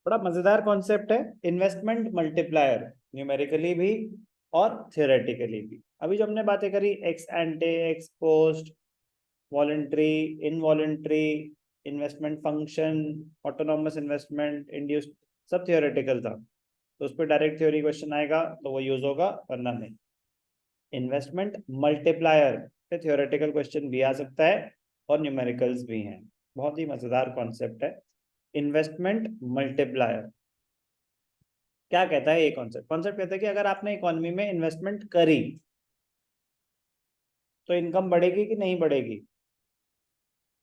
बड़ा मजेदार कॉन्सेप्ट है इन्वेस्टमेंट मल्टीप्लायर, न्यूमेरिकली भी और थियोरेटिकली भी। अभी जो हमने बातें करी x एंटे, x post, voluntary, involuntary, investment function, autonomous investment, induced, सब थियोरेटिकल था। तो उस पर डायरेक्ट थ्योरी क्वेश्चन आएगा तो वो यूज होगा, वरना नहीं। इन्वेस्टमेंट मल्टीप्लायर पे थियोरेटिकल क्वेश्चन भी आ सकता है और न्यूमेरिकल्स भी हैं। बहुत ही मजेदार कॉन्सेप्ट है इन्वेस्टमेंट मल्टीप्लायर। क्या कहता है ये कॉन्सेप्ट? कॉन्सेप्ट कहता है कि अगर आपने इकोनॉमी में इन्वेस्टमेंट करी तो इनकम बढ़ेगी कि नहीं बढ़ेगी?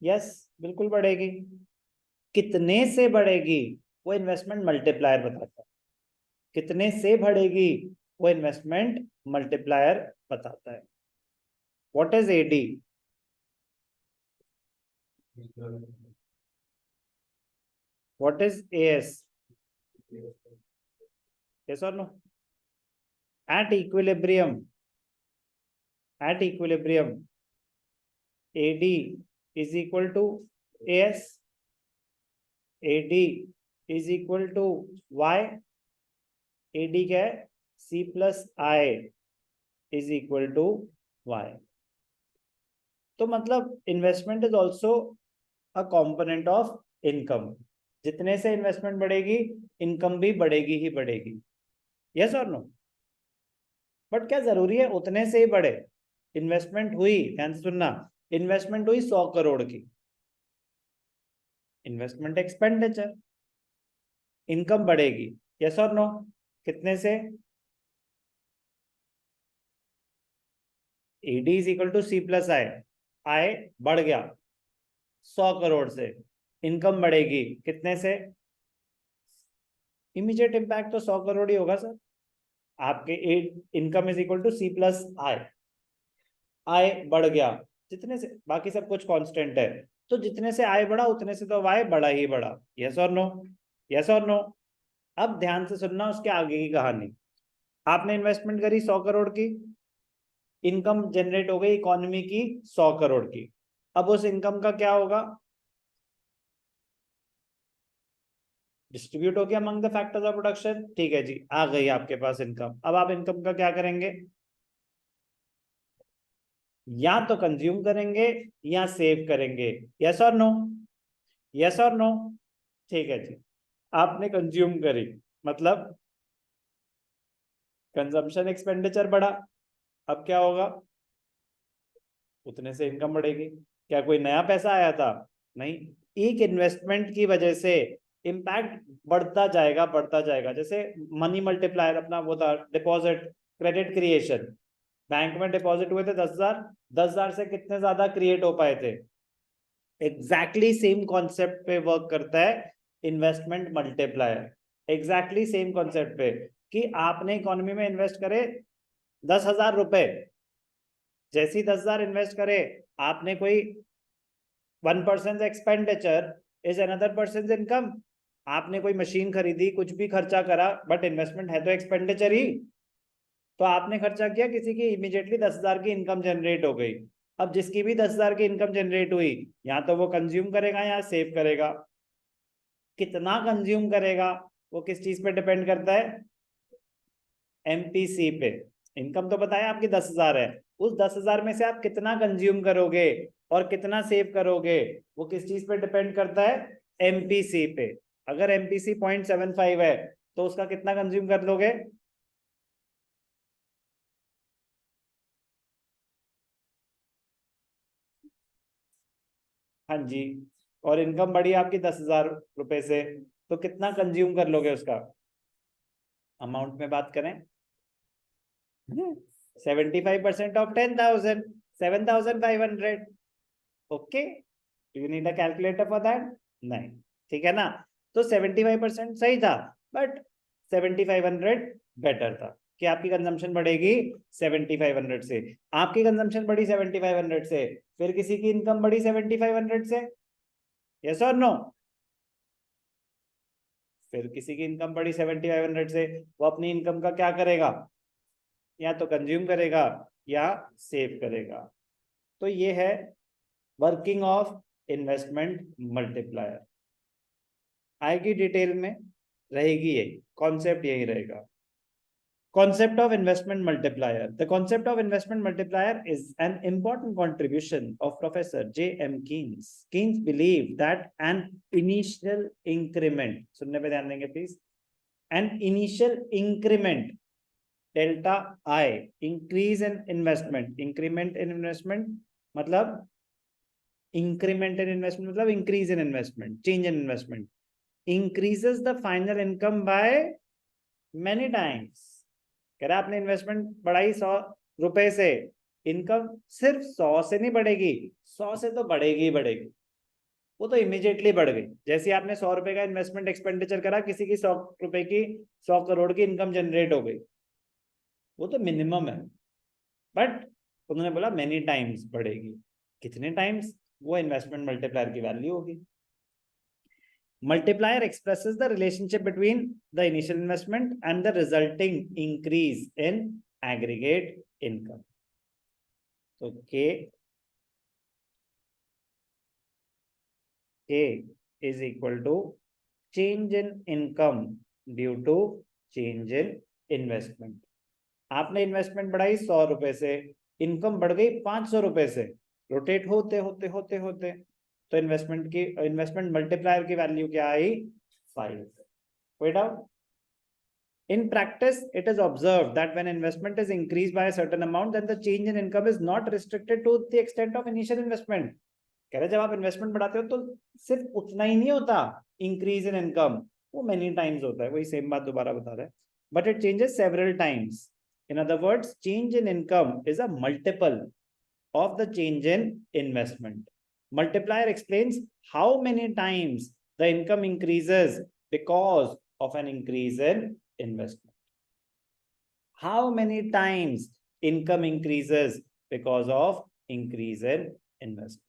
यस, बिल्कुल बढ़ेगी। कितने से बढ़ेगी वो इन्वेस्टमेंट मल्टीप्लायर बताता है। कितने से बढ़ेगी वो इन्वेस्टमेंट मल्टीप्लायर बताता है। What is AD? What is AS? Yes और no? At equilibrium, at equilibrium AD is equal to AS, AD is equal to Y, AD क्या है? C plus I is equal to Y। तो मतलब investment is also a component of income. जितने से investment बढ़ेगी income भी बढ़ेगी ही बढ़ेगी। यस और नो? बट क्या जरूरी है उतने से ही बढ़े? इन्वेस्टमेंट हुई, ध्यान से सुनना, इन्वेस्टमेंट हुई 100 करोड़ की, इन्वेस्टमेंट एक्सपेंडिचर, इनकम बढ़ेगी। यस और नो? कितने से? AD is equal to C plus I, आय बढ़ गया 100 करोड़ से, इनकम बढ़ेगी कितने से? इमीडिएट इम्पैक्ट तो 100 करोड़ ही होगा सर। आपके income is equal to C plus I, आय बढ़ गया जितने से, बाकी सब कुछ कांस्टेंट है, तो जितने से आय बढ़ा उतने से तो वाय बढ़ा ही बढ़ा। यस और नो? यस और नो? अब ध्यान से सुनना उसके आगे की कहानी। आपने इन्वेस्टमेंट करी 100 करोड़ की, इनकम जनरेट हो गई इकोनॉमी की 100 करोड़ की। अब उस इनकम का क्या होगा? डिस्ट्रीब्यूट हो गया among the factors of production. ठीक है जी, आ गई आपके पास इनकम। अब आप इनकम का क्या करेंगे? या तो कंज्यूम करेंगे या सेव करेंगे। यस और नो? यस और नो? ठीक है जी, आपने कंज्यूम करी, मतलब कंजम्पशन एक्सपेंडिचर बढ़ा। अब क्या होगा? उतने से इनकम बढ़ेगी। क्या कोई नया पैसा आया था? नहीं, एक इन्वेस्टमेंट की वजह से इम्पैक्ट बढ़ता जाएगा, बढ़ता जाएगा। जैसे मनी मल्टीप्लायर अपना वो था, डिपॉजिट, क्रेडिट क्रिएशन। बैंक में डिपॉजिट हुए थे 10,000, 10,000 से कितने ज्यादा क्रिएट हो पाए थे? एग्जैक्टली सेम कॉन्सेप्ट पे वर्क करता है investment multiplier. Exactly same concept पे कि आपने इकोनॉमी में इन्वेस्ट करे 10,000 रुपए, जैसे ही 10,000 इन्वेस्ट करे, आपने कोई 1% expenditure is another person income. आपने कोई मशीन खरीदी, कुछ भी खर्चा करा, बट इन्वेस्टमेंट है तो एक्सपेंडिचर ही। तो आपने खर्चा किया, किसी की इमीडिएटली 10,000 की इनकम जनरेट हो गई। अब जिसकी भी 10,000 की इनकम जनरेट हुई, या तो वो कंज्यूम करेगा या सेव करेगा। कितना कंज्यूम करेगा वो किस चीज पे डिपेंड करता है? एमपीसी पे। इनकम तो बताया आपकी 10,000 है, उस 10,000 में से आप कितना कंज्यूम करोगे और कितना सेव करोगे वो किस चीज पे डिपेंड करता है? एमपीसी पे। अगर एमपीसी 0.75 है तो उसका कितना कंज्यूम कर लोगे? हाँ जी। और इनकम बढ़ी आपकी 10,000 रुपए से, तो कितना कंज्यूम कर लोगे उसका? अमाउंट में बात करें, 75% of 10,000, 7,500। Okay, do you need a calculator for that? नहीं। ठीक है ना? तो 75% सही था, बट 7,500 बेटर था कि आपकी कंजम्पशन बढ़ेगी 7,500 से। आपकी कंजम्पशन बढ़ी 7,500 से, फिर किसी की इनकम बढ़ी 7,500 से। यस और नो? फिर किसी की इनकम बढ़ी 7,500 से, वो अपनी इनकम का क्या करेगा? या तो कंज्यूम करेगा या सेव करेगा। तो ये है वर्किंग ऑफ इन्वेस्टमेंट मल्टीप्लायर। आएगी डिटेल में, रहेगी यही कॉन्सेप्ट, यही रहेगा. Concept of investment multiplier. The concept of investment multiplier is an important contribution of Professor J. M. Keynes. Keynes believed that an initial increment, सुनने पे ध्यान देंगे please, an initial increment delta I, increase in investment, increment in investment मतलब increment in investment मतलब increase in investment, change in investment, increases the final income by many times. कह रहा आपने investment बढ़ाई 100 रुपए से, इनकम सिर्फ 100 से नहीं बढ़ेगी, 100 से तो बढ़ेगी ही बढ़ेगी, वो तो इमीडिएटली बढ़ गई. जैसे आपने 100 रुपए का इन्वेस्टमेंट एक्सपेंडिचर करा, किसी की 100 रुपए की 100 करोड़ की इनकम जनरेट हो गई, वो तो मिनिमम है. बट उन्होंने बोला मेनी टाइम्स बढ़ेगी. कितने टाइम्स, वो इन्वेस्टमेंट मल्टीप्लायर की वैल्यू होगी. Multiplier expresses the relationship between the initial investment and the resulting increase in aggregate income. So K is equal to change in income due to change in investment. आपने investment बढ़ाई 100 रुपए से, income बढ़ गई 500 रुपए से, rotate होते होते होते होते तो इन्वेस्टमेंट मल्टीप्लायर की वैल्यू क्या आई, 5. कोई doubt? In practice, it is observed that when investment is increased by a certain amount, then the change in income is not restricted to the extent of initial investment. कह रहे जब आप investment बढ़ाते हो तो सिर्फ उतना ही नहीं होता इंक्रीज इन इनकम, वो मेनी टाइम्स होता है. वही सेम बात दोबारा बता रहा है, but it changes several times. In other words, change in income is a multiple of the change in investment. Multiplier explains how many times the income increases because of an increase in investment. How many times income increases because of increase in investment.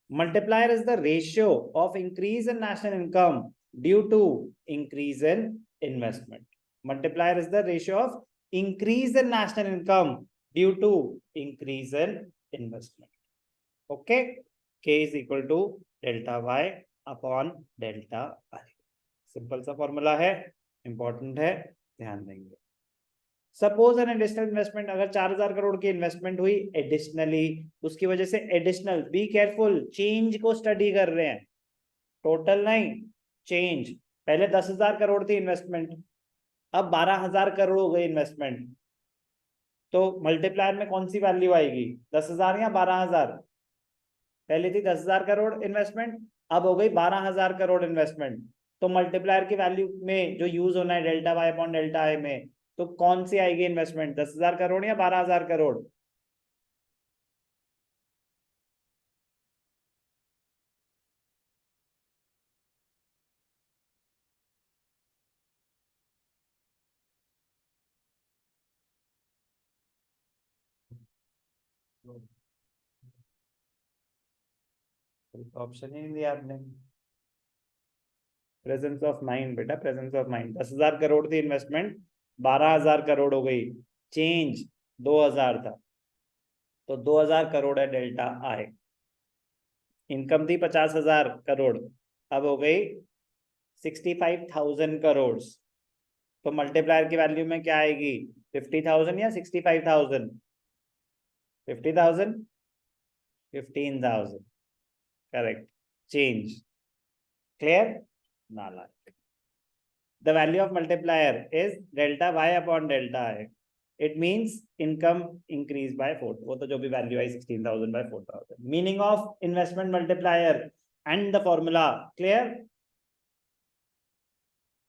Multiplier is the ratio of increase in national income due to increase in investment. Multiplier is the ratio of increase in national income due to increase in investment. Okay, K is equal to delta Y upon delta I. Simple सा formula है, important है, ध्यान देंगे. Suppose an additional investment, अगर 4000 करोड़ की investment हुई additionally, उसकी वजह से एडिशनल, बी केयरफुल, चेंज को स्टडी कर रहे हैं, टोटल नहीं, चेंज. पहले 10,000 करोड़ थी इन्वेस्टमेंट, अब 12,000 करोड़ हो गई इन्वेस्टमेंट, तो मल्टीप्लायर में कौन सी वैल्यू आएगी, 10,000 या 12,000? पहले थी 10,000 करोड़ इन्वेस्टमेंट, अब हो गई 12,000 करोड़ इन्वेस्टमेंट, तो मल्टीप्लायर की वैल्यू में जो यूज होना है delta Y upon delta I में, तो कौन सी आएगी इन्वेस्टमेंट, 10,000 करोड़ या 12,000 करोड़? ऑप्शन ही नहीं दिया आपने. प्रेजेंस ऑफ माइंड बेटा, प्रेजेंस ऑफ माइंड. 10,000 करोड़ थी इन्वेस्टमेंट, 12,000 करोड़ हो गई, चेंज 2,000 था, तो 2,000 करोड़ है डेल्टा आई. इनकम थी 50,000 करोड़, अब हो गई 65,000 करोड़, तो मल्टीप्लायर की वैल्यू में क्या आएगी, 50,000 या 65,000? 50,000, 15,000, करेक्ट. Change clear? नाला. The value of multiplier is delta y upon delta I. It means income increased by 4. वो तो जो भी value I 16,000 by 4,000. Meaning of investment multiplier and the formula clear?